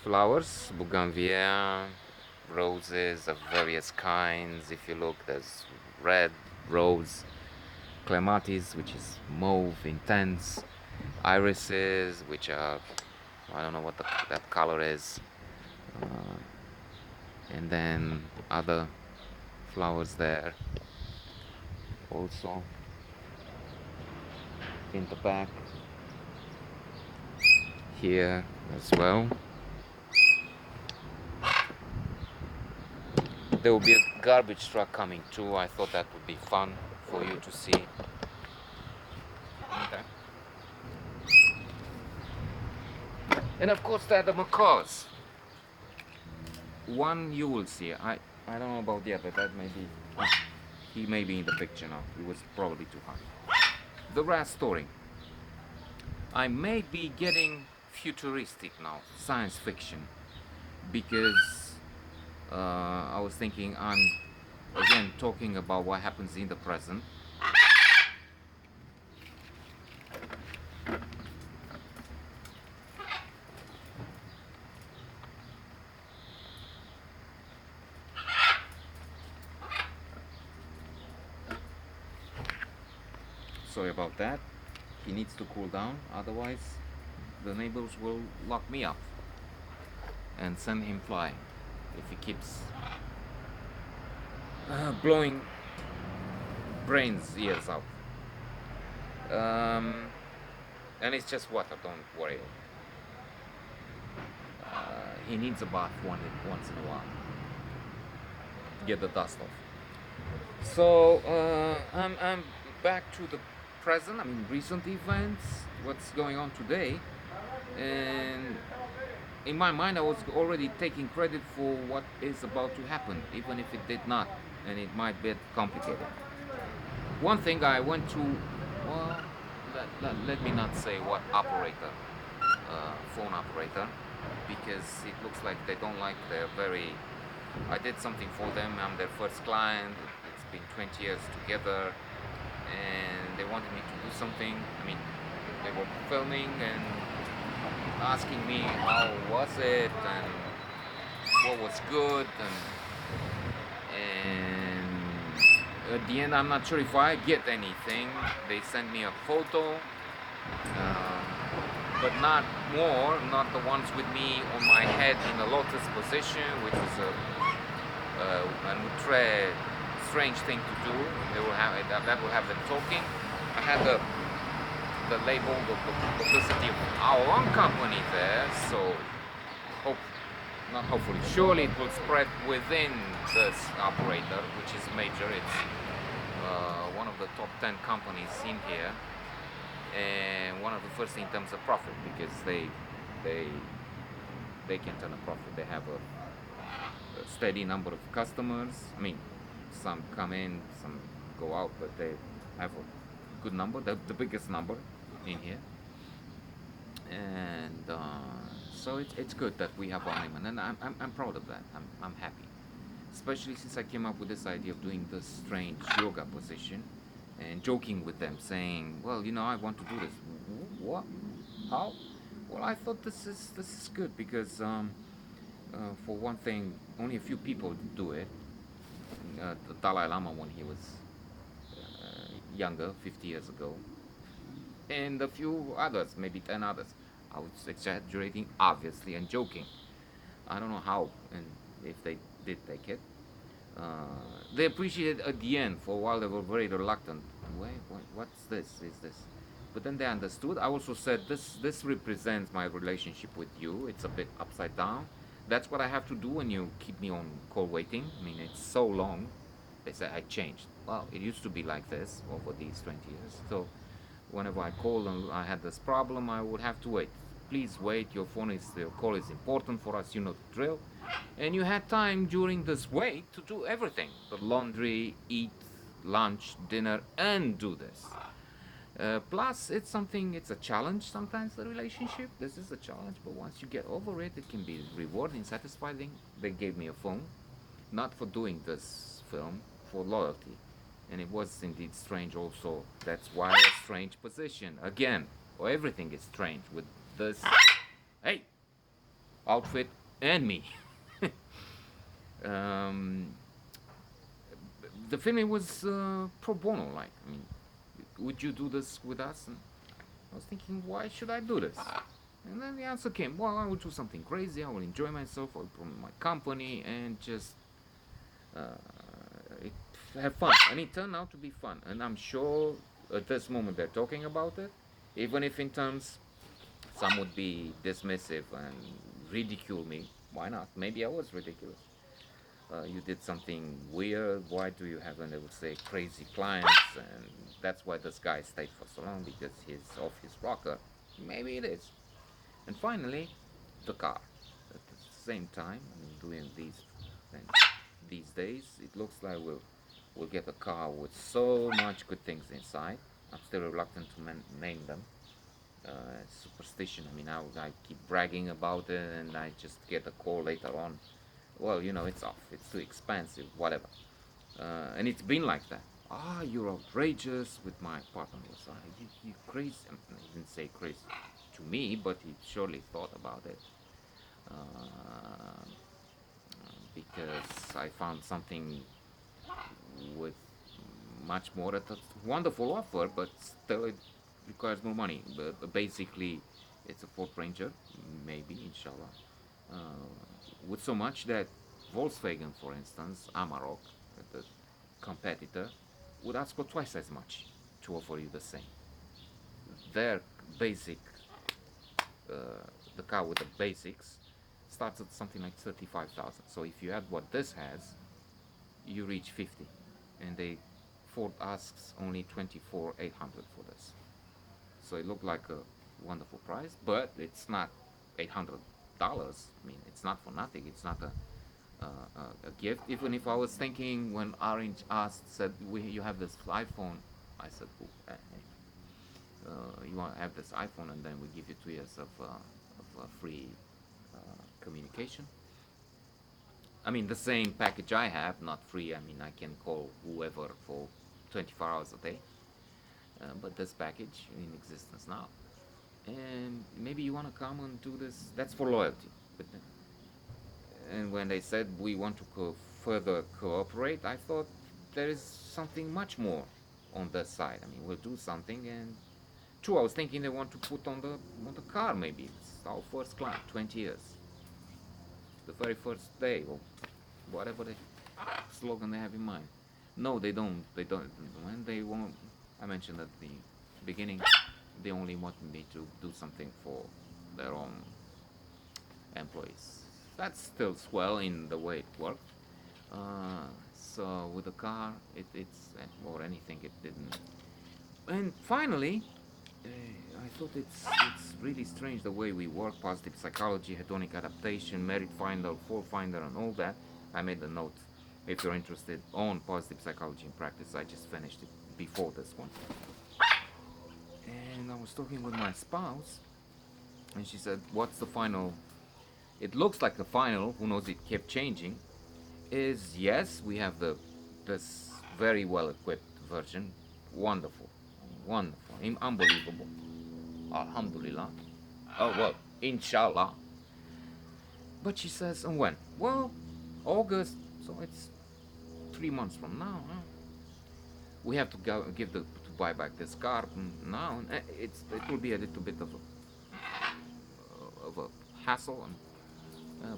flowers, bougainvillea, roses of various kinds. If you look, there's red rose, clematis, which is mauve intense, irises, which are, I don't know what that color is, uh, and then other flowers there also in the back here as well. There will be a garbage truck coming too. I thought that would be fun for you to see. Okay. And of course there are the macaws. One you will see. I don't know about the other. That may be. He may be in the picture now. He was probably too high. The rat story. I may be getting futuristic now, science fiction, because I was thinking I'm again talking about what happens in the present. Sorry about that. He needs to cool down, otherwise the neighbors will lock me up and send him flying if he keeps blowing brains ears out. Um, and it's just water, don't worry. He needs a bath once in a while to get the dust off. So I'm back to the present. I mean, recent events, what's going on today, and in my mind, I was already taking credit for what is about to happen, even if it did not, and it might be complicated. One thing I went to, well, let me not say what operator, phone operator, because it looks like they don't like. They're very. I did something for them. I'm their first client. It's been 20 years together, and they wanted me to do something. I mean, they were filming and asking me how was it and what was good, and at the end I'm not sure if I get anything. They sent me a photo, but not more, not the ones with me on my head in a lotus position, which was an ultra strange thing to do. They will have that will have them talking. I had the label, the publicity of our own company there, so hope, not hopefully, surely it will spread within this operator, which is major. It's one of the top 10 companies in here, and one of the first in terms of profit, because they can turn a profit. They have a steady number of customers. I mean, some come in, some go out, but they have a good number, the biggest number in here, and so it's good that we have alignment, and I'm proud of that. I'm happy, especially since I came up with this idea of doing this strange yoga position, and joking with them, saying, well, I want to do this. What? How? Well, I thought this is good because for one thing, only a few people do it. The Dalai Lama, when he was younger, 50 years ago, and a few others, maybe 10 others. I was exaggerating, obviously, and joking. I don't know how and if they did take it. They appreciated at the end. For a while, they were very reluctant. Wait, what's this? Is this? But then they understood. I also said this represents my relationship with you. It's a bit upside down. That's what I have to do when you keep me on call waiting. I mean, it's so long. They said I changed. Well, it used to be like this over these 20 years. So whenever I call and I had this problem, I would have to wait. Please wait. Your call is important for us. You know the drill. And you had time during this wait to do everything: the laundry, eat, lunch, dinner, and do this. Plus, it's a challenge sometimes, the relationship. This is a challenge, but once you get over it, it can be rewarding, satisfying. They gave me a phone, not for doing this film, for loyalty. And it was indeed strange also. That's why a strange position. Again, everything is strange with this. Hey! outfit and me. um, the feeling was pro bono, like, I mean, would you do this with us? And I was thinking, why should I do this? And then the answer came, well, I will do something crazy, I will enjoy myself, I will promote my company, and just uh, it, have fun. And it turned out to be fun. And I'm sure at this moment they're talking about it, even if in terms some would be dismissive and ridicule me. Why not? Maybe I was ridiculous. You did something weird. Why do you have, and they would say, crazy clients? And that's why this guy stayed for so long, because he's off his rocker. Maybe it is. And finally, the car. At the same time, I'm doing these days. It looks like we'll get a car with so much good things inside. I'm still reluctant to name them. Superstition. I mean, I keep bragging about it, and I just get a call later on. Well, it's off. It's too expensive. Whatever. And it's been like that. Ah, you're outrageous. With my partner was, you crazy. I mean, he didn't say crazy to me, but he surely thought about it. Uh, because I found something with much more. That's a wonderful offer, but still it requires more money. But basically, it's a Ford Ranger, maybe, inshallah, uh, with so much that Volkswagen, for instance, Amarok, the competitor, would ask for twice as much to offer you the same. Their basic, uh, the car with the basics, starts at something like 35,000. So if you add what this has, you reach 50, and they Ford asks only 24,800 for this. So it looked like a wonderful price, but it's not $800. I mean, it's not for nothing. It's not a gift. Even if I was thinking, when Orange said, you have this iPhone, I said, you want to have this iPhone, and then we give you 2 years of free communication. I mean, the same package I have, not free. I mean, I can call whoever for 24 hours a day. But this package in existence now. And maybe you want to come and do this. That's for loyalty. But and when they said we want to further cooperate, I thought there is something much more on this side. I mean, we'll do something. And true, I was thinking they want to put on the car, maybe. It's our first client, 20 years. The very first day, or whatever the slogan they have in mind. No, they don't. They don't. When they won't. I mentioned at the beginning, they only want me to do something for their own employees. That's still swell in the way it worked. So with the car, it's or anything, it didn't. And finally, I thought it's really strange the way we work. Positive psychology, hedonic adaptation, merit finder, fault finder, and all that. I made a note. If you're interested on positive psychology in practice, I just finished it before this one. And I was talking with my spouse, and she said, "What's the final?" It looks like the final. Who knows? It kept changing. Is yes, we have this very well equipped version. Wonderful, wonderful, unbelievable. Alhamdulillah. Oh well, inshallah. But she says, and when? Well, August. So it's 3 months from now. Huh? We have to to buy back this car now. And it will be a little bit of a hassle.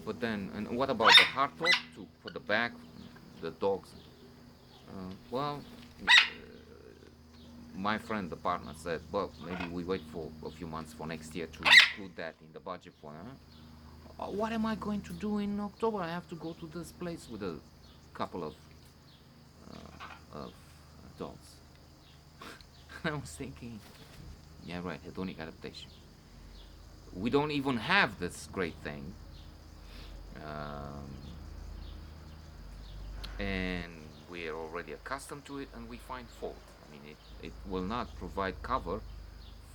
But then, and what about the hardtop for the back, the dogs? Well, my friend, the partner, said, well, maybe we wait for a few months for next year to include that in the budget for. What am I going to do in October? I have to go to this place with a couple of dogs. I was thinking, yeah, right, hedonic adaptation. We don't even have this great thing. And we're already accustomed to it, and we find fault. I mean, it will not provide cover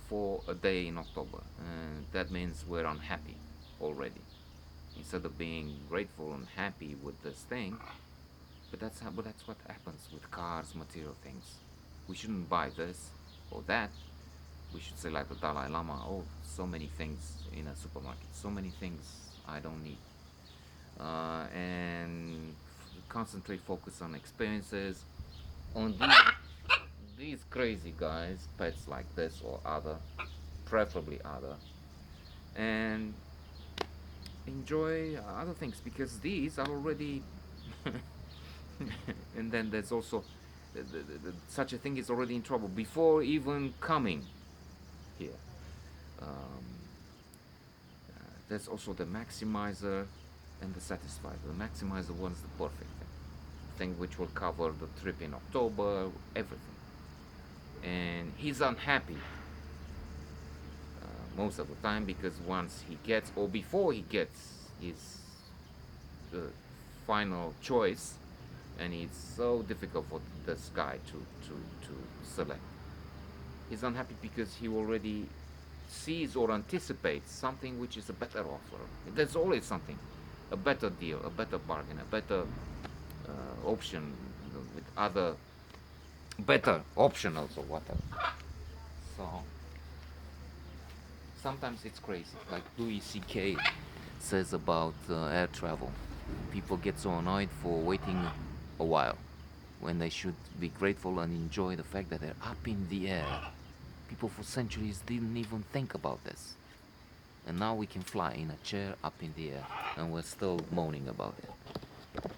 for a day in October, and that means we're unhappy already. Instead of being grateful and happy with this thing, but that's what happens with cars, material things. We shouldn't buy this or that. We should say like the Dalai Lama, oh, so many things in a supermarket, so many things I don't need. And concentrate, focus on experiences, on these crazy guys, pets like this or other, preferably other, and enjoy other things because these are already. And then there's also such a thing is already in trouble before even coming here. Um, there's also the maximizer and the satisfier. The maximizer one's the perfect thing which will cover the trip in October, everything. And he's unhappy most of the time because once he gets, or before he gets his uh, final choice, and it's so difficult for this guy to select. He's unhappy because he already sees or anticipates something which is a better offer. There's always something, a better deal, a better bargain, a better option with other better optionals or whatever. So sometimes it's crazy. Like Louis C.K. says about air travel. People get so annoyed for waiting a while when they should be grateful and enjoy the fact that they're up in the air. People for centuries didn't even think about this. And now we can fly in a chair up in the air and we're still moaning about it.